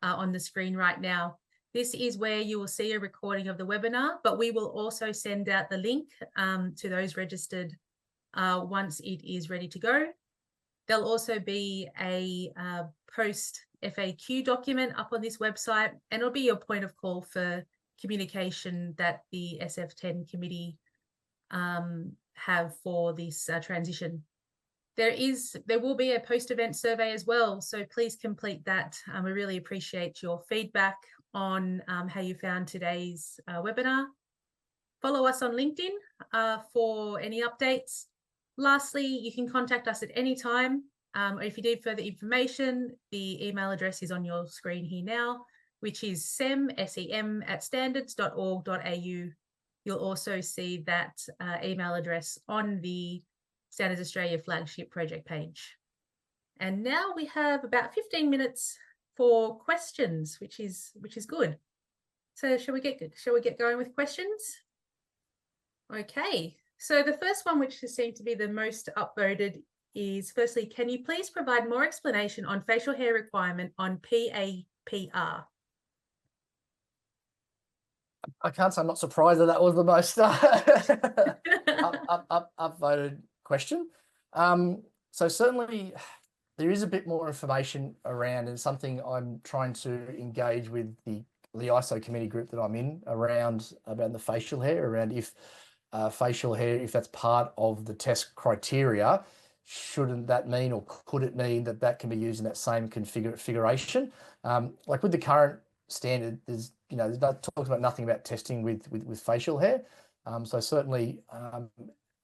on the screen right now. This is where you will see a recording of the webinar, but we will also send out the link to those registered once it is ready to go. There'll also be a post FAQ document up on this website, and it'll be your point of call for communication that the SF10 committee have for this transition. There will be a post-event survey as well, so please complete that. We really appreciate your feedback on how you found today's webinar. Follow us on LinkedIn for any updates. Lastly, you can contact us at any time. Or if you need further information, the email address is on your screen here now, which is sem@standards.org.au. You'll also see that email address on the Standards Australia flagship project page. And now we have about 15 minutes for questions, which is good. So shall we get going with questions? Okay. So the first one, which has seemed to be the most upvoted, is firstly, can you please provide more explanation on facial hair requirement on PAPR? I can't say I'm not surprised that was the most upvoted question. So certainly there is a bit more information around, and something I'm trying to engage with the ISO committee group that I'm in around about the facial hair, around if facial hair, if that's part of the test criteria, shouldn't that mean, or could it mean that that can be used in that same configuration? Like with the current standard, there's talks about nothing about testing with facial hair. So certainly,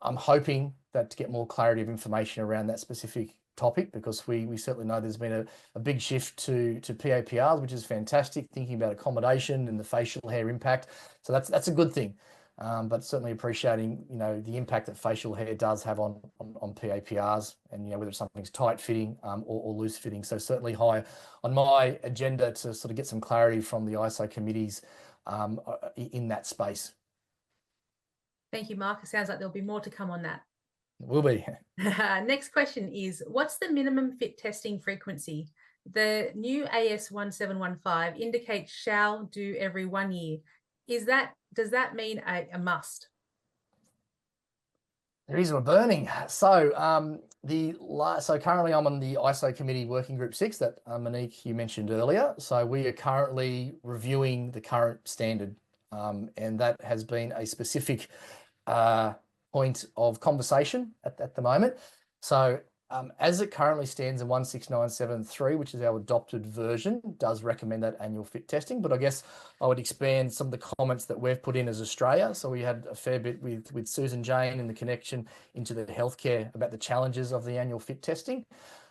I'm hoping that to get more clarity of information around that specific topic, because we certainly know there's been a big shift to PAPRs, which is fantastic, thinking about accommodation and the facial hair impact. So that's a good thing. But certainly appreciating, the impact that facial hair does have on PAPRs, and, whether something's tight fitting or loose fitting. So certainly high on my agenda to sort of get some clarity from the ISO committees in that space. Thank you, Mark. It sounds like there'll be more to come on that. Will be. Next question is, what's the minimum fit testing frequency? The new AS 1715 indicates shall do every 1 year. Does that mean a must? The reason we're burning. So currently I'm on the ISO committee working group 6 that Monique, you mentioned earlier. So we are currently reviewing the current standard, and that has been a specific point of conversation at the moment. So as it currently stands in 16973, which is our adopted version, does recommend that annual fit testing. But I guess I would expand some of the comments that we've put in as Australia. So we had a fair bit with Susan Jane and the connection into the healthcare about the challenges of the annual fit testing.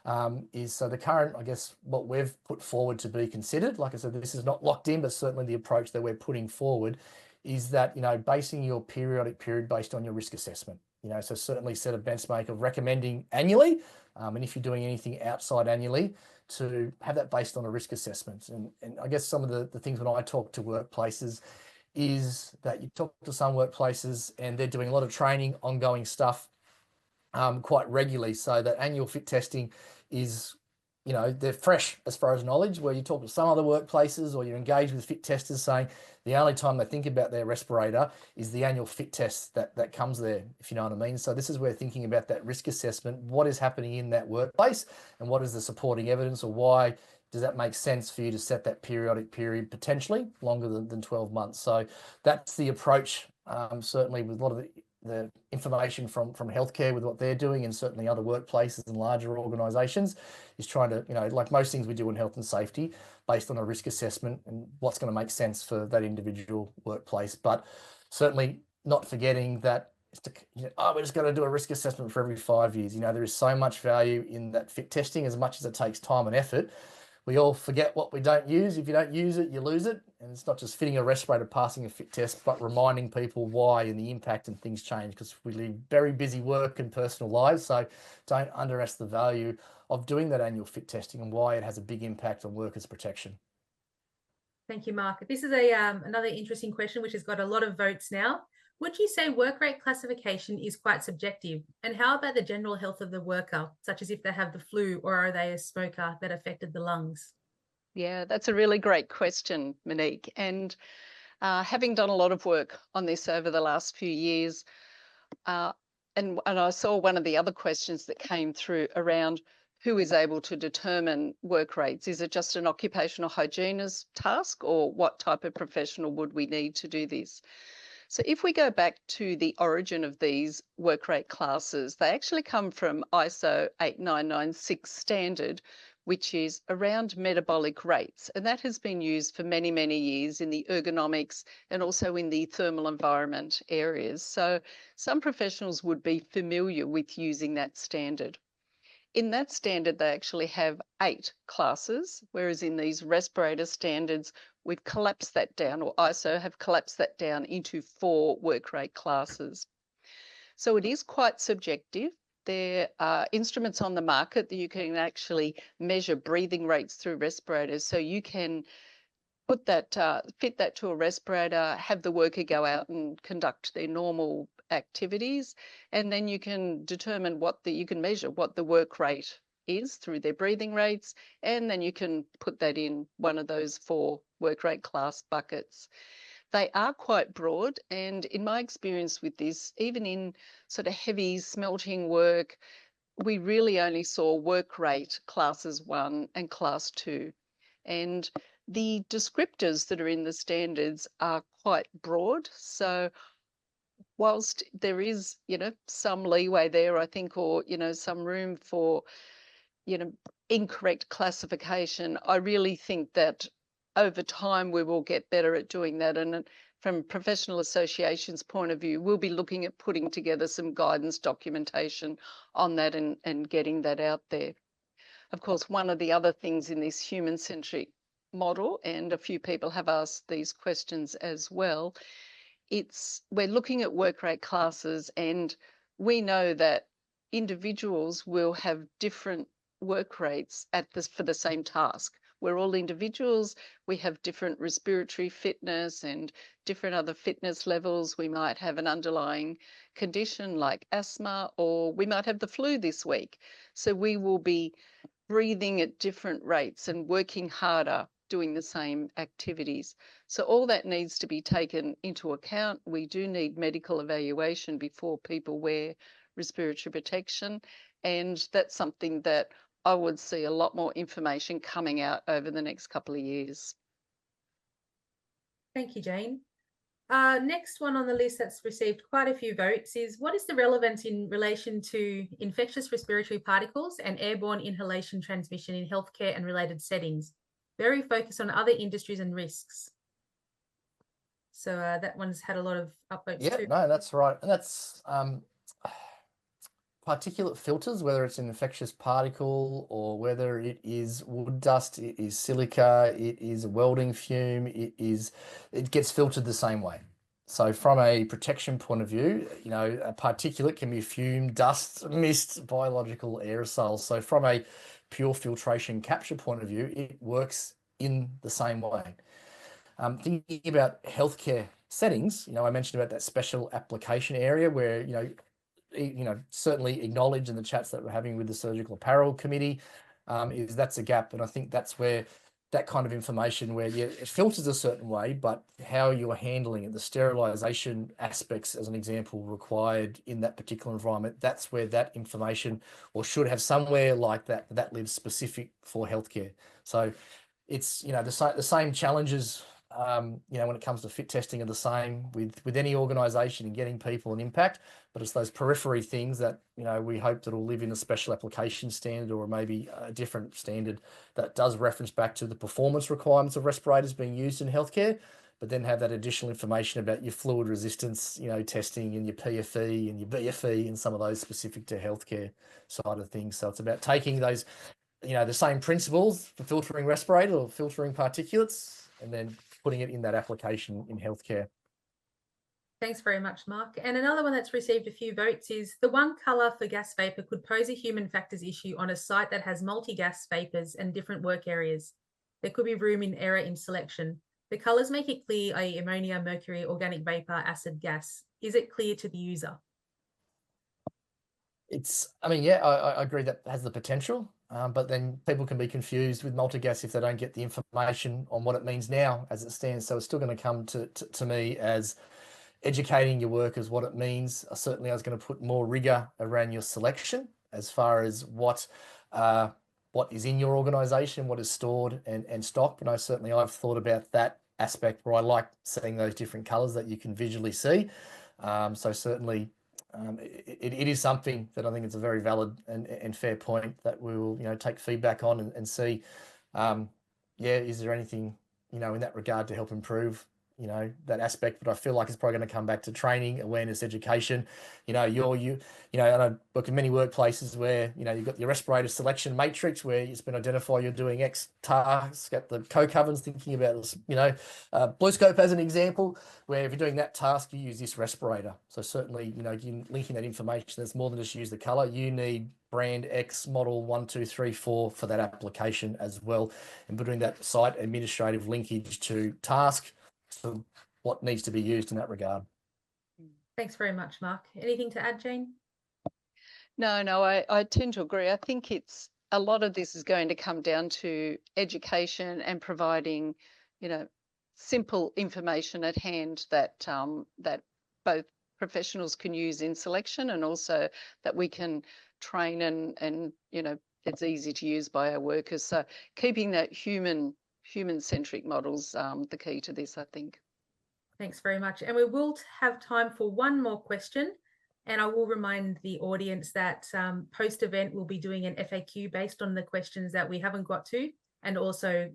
So the current, I guess, what we've put forward to be considered, like I said, this is not locked in, but certainly the approach that we're putting forward is that, basing your periodic period based on your risk assessment. So certainly set a benchmark of recommending annually, and if you're doing anything outside annually, to have that based on a risk assessment. And I guess some of the things when I talk to workplaces is that you talk to some workplaces and they're doing a lot of training, ongoing stuff quite regularly. So that annual fit testing is, they're fresh as far as knowledge, where you talk to some other workplaces or you're engaged with fit testers saying the only time they think about their respirator is the annual fit test that comes there, if you know what I mean. So this is where thinking about that risk assessment, what is happening in that workplace and what is the supporting evidence, or why does that make sense for you to set that periodic period potentially longer than 12 months. So that's the approach, certainly with a lot of the information from healthcare with what they're doing, and certainly other workplaces and larger organizations, is trying to, like most things we do in health and safety, based on a risk assessment and what's going to make sense for that individual workplace. But certainly not forgetting that we're just going to do a risk assessment for every 5 years. There is so much value in that fit testing, as much as it takes time and effort. We all forget what we don't use. If you don't use it, you lose it. And it's not just fitting a respirator, passing a fit test, but reminding people why and the impact, and things change because we live very busy work and personal lives. So don't underestimate the value of doing that annual fit testing and why it has a big impact on workers' protection. Thank you, Mark. This is another interesting question, which has got a lot of votes now. Would you say work rate classification is quite subjective? And how about the general health of the worker, such as if they have the flu or are they a smoker that affected the lungs? Yeah, that's a really great question, Monique. And having done a lot of work on this over the last few years, and I saw one of the other questions that came through around who is able to determine work rates. Is it just an occupational hygienist task, or what type of professional would we need to do this? So if we go back to the origin of these work rate classes, they actually come from ISO 8996 standard, which is around metabolic rates. And that has been used for many, many years in the ergonomics and also in the thermal environment areas. So some professionals would be familiar with using that standard. In that standard, they actually have 8 classes, whereas in these respirator standards, we've collapsed that down, or ISO have collapsed that down into 4 work rate classes. So it is quite subjective. There are instruments on the market that you can actually measure breathing rates through respirators. So you can put that, fit that to a respirator, have the worker go out and conduct their normal activities, and then you can determine you can measure what the work rate is through their breathing rates, and then you can put that in one of those 4 work rate class buckets. They are quite broad, and in my experience with this, even in sort of heavy smelting work, we really only saw work rate classes 1 and class 2. And the descriptors that are in the standards are quite broad. So whilst there is, some leeway there, I think, or, some room for, incorrect classification, I really think that over time we will get better at doing that. And from professional associations' point of view, we'll be looking at putting together some guidance documentation on that and getting that out there. Of course, one of the other things in this human-centric model, and a few people have asked these questions as well, we're looking at work rate classes, and we know that individuals will have different work rates for the same task. We're all individuals. We have different respiratory fitness and different other fitness levels. We might have an underlying condition like asthma, or we might have the flu this week. So we will be breathing at different rates and working harder doing the same activities. So all that needs to be taken into account. We do need medical evaluation before people wear respiratory protection, and that's something that I would see a lot more information coming out over the next couple of years. Thank you, Jane. Next one on the list that's received quite a few votes is, what is the relevance in relation to infectious respiratory particles and airborne inhalation transmission in healthcare and related settings? Very focused on other industries and risks. So that one's had a lot of upvotes Yeah, too. no, that's right. And that's particulate filters, whether it's an infectious particle or whether it is wood dust, it is silica, it is a welding fume, it gets filtered the same way. So from a protection point of view, a particulate can be fume, dust, mist, biological aerosols. So from a pure filtration capture point of view, it works in the same way. Thinking about healthcare settings, I mentioned about that special application area where, certainly acknowledge in the chats that we're having with the surgical apparel committee, is that's a gap. And I think that's where that kind of information where it filters a certain way, but how you're handling it, the sterilization aspects, as an example, required in that particular environment, that's where that information, or should have somewhere like that lives specific for healthcare. So it's, the same challenges, when it comes to fit testing are the same with any organization and getting people an impact, but it's those periphery things that, we hope that will live in a special application standard or maybe a different standard that does reference back to the performance requirements of respirators being used in healthcare, but then have that additional information about your fluid resistance, testing, and your PFE and your BFE and some of those specific to healthcare side of things. So it's about taking those, the same principles for filtering respirator or filtering particulates, and then putting it in that application in healthcare. Thanks very much, Mark. And another one that's received a few votes is, the one colour for gas vapour could pose a human factors issue on a site that has multi-gas vapours and different work areas. There could be room in error in selection. The colours make it clear, i.e. ammonia, mercury, organic vapour, acid, gas. Is it clear to the user? I agree that has the potential, but then people can be confused with multi-gas if they don't get the information on what it means now as it stands. So it's still going to come to me as educating your workers what it means. Certainly I was going to put more rigor around your selection as far as what is in your organization, what is stored and stocked. But I've thought about that aspect where I like seeing those different colors that you can visually see. So certainly it is something that I think it's a very valid and fair point that we will, take feedback on and see, is there anything, in that regard to help improve, that aspect. But I feel like it's probably going to come back to training, awareness, education. And I work in many workplaces where, you've got your respirator selection matrix where it's been identified you're doing X task at the co-covens, thinking about, blue scope as an example, where if you're doing that task, you use this respirator. So certainly, linking that information, there's more than just use the color. You need brand X, model 1, 2, 3, 4 for that application as well. And putting that site administrative linkage to task, to what needs to be used in that regard. Thanks very much, Mark. Anything to add, Jane? No, I tend to agree. I think a lot of this is going to come down to education and providing, simple information at hand that that both professionals can use in selection, and also that we can train and it's easy to use by our workers. So keeping that human-centric model's the key to this, I think. Thanks very much. And we will have time for one more question. And I will remind the audience that post-event we'll be doing an FAQ based on the questions that we haven't got to, and also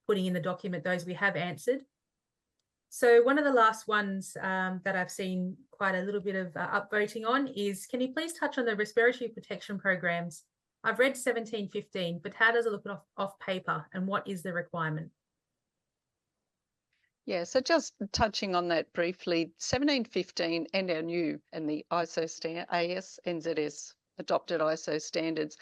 putting in the document those we have answered. So one of the last ones that I've seen quite a little bit of upvoting on is, can you please touch on the respiratory protection programs? I've read 1715, but how does it look off paper, and what is the requirement? Yeah, so just touching on that briefly, 1715 and our new and the ISO AS NZS adopted ISO standards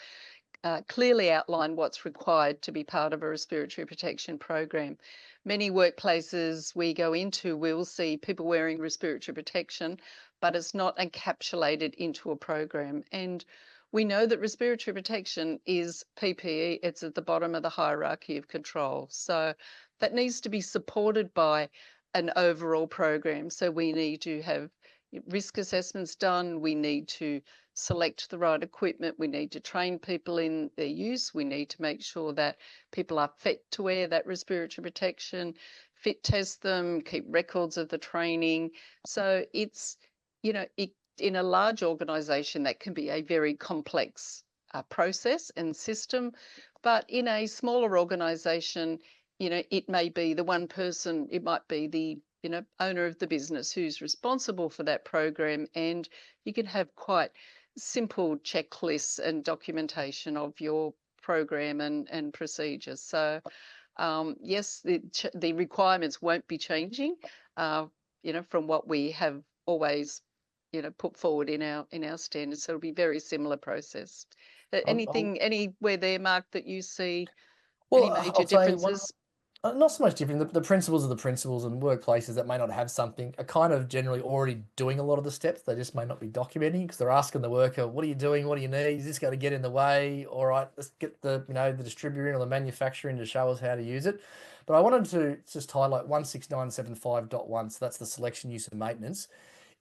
clearly outline what's required to be part of a respiratory protection program. Many workplaces we go into will see people wearing respiratory protection, but it's not encapsulated into a program. And we know that respiratory protection is PPE, it's at the bottom of the hierarchy of control. So that needs to be supported by an overall program. So we need to have risk assessments done, we need to select the right equipment, we need to train people in their use, we need to make sure that people are fit to wear that respiratory protection, fit test them, keep records of the training. So it's, you know, in a large organisation that can be a very complex process and system, but in a smaller organisation, you know, it may be the one person, it might be the owner of the business who's responsible for that program, and you can have quite simple checklists and documentation of your program and procedures. So yes, the requirements won't be changing, from what we have always, put forward in our standards. So it'll be very similar process. Anywhere there, Mark, that you see any major I'll say differences? not so much different. The principles are the principles, and workplaces that may not have something are kind of generally already doing a lot of the steps. They just may not be documenting because they're asking the worker, "What are you doing? What do you need? Is this going to get in the way? All right, let's get the distributor in or the manufacturer in to show us how to use it." But I wanted to just highlight 16975.1. So that's the selection, use, and maintenance.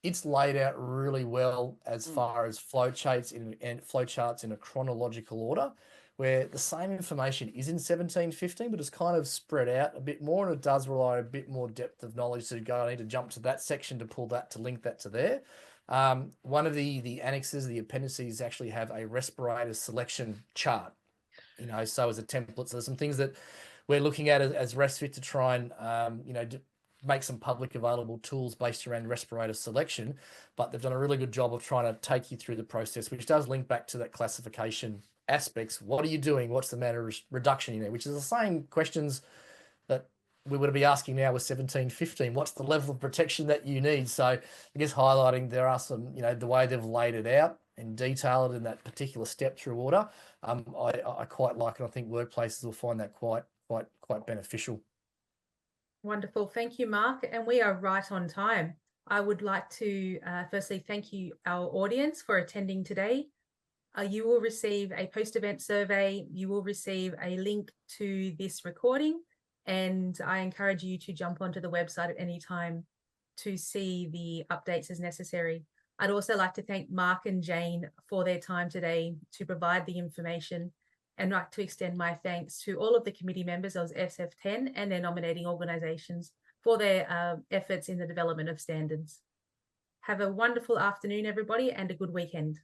It's laid out really well as far as flowcharts in a chronological order, where the same information is in 1715, but it's kind of spread out a bit more, and it does rely on a bit more depth of knowledge. So I need to jump to that section to pull that, to link that to there. One of the annexes, the appendices, actually have a respirator selection chart, so as a template. So there's some things that we're looking at as ResFit to try and, make some public available tools based around respirator selection, but they've done a really good job of trying to take you through the process, which does link back to that classification aspects. What are you doing? What's the matter of reduction in there? Which is the same questions that we would be asking now with 1715. What's the level of protection that you need? So I guess highlighting there are some, the way they've laid it out and detailed in that particular step through order. I quite like it. I think workplaces will find that quite beneficial. Wonderful. Thank you, Mark. And we are right on time. I would like to firstly thank you, our audience, for attending today. You will receive a post-event survey. You will receive a link to this recording, and I encourage you to jump onto the website at any time to see the updates as necessary. I'd also like to thank Mark and Jane for their time today to provide the information, and like to extend my thanks to all of the committee members of SF10 and their nominating organisations for their efforts in the development of standards. Have a wonderful afternoon, everybody, and a good weekend.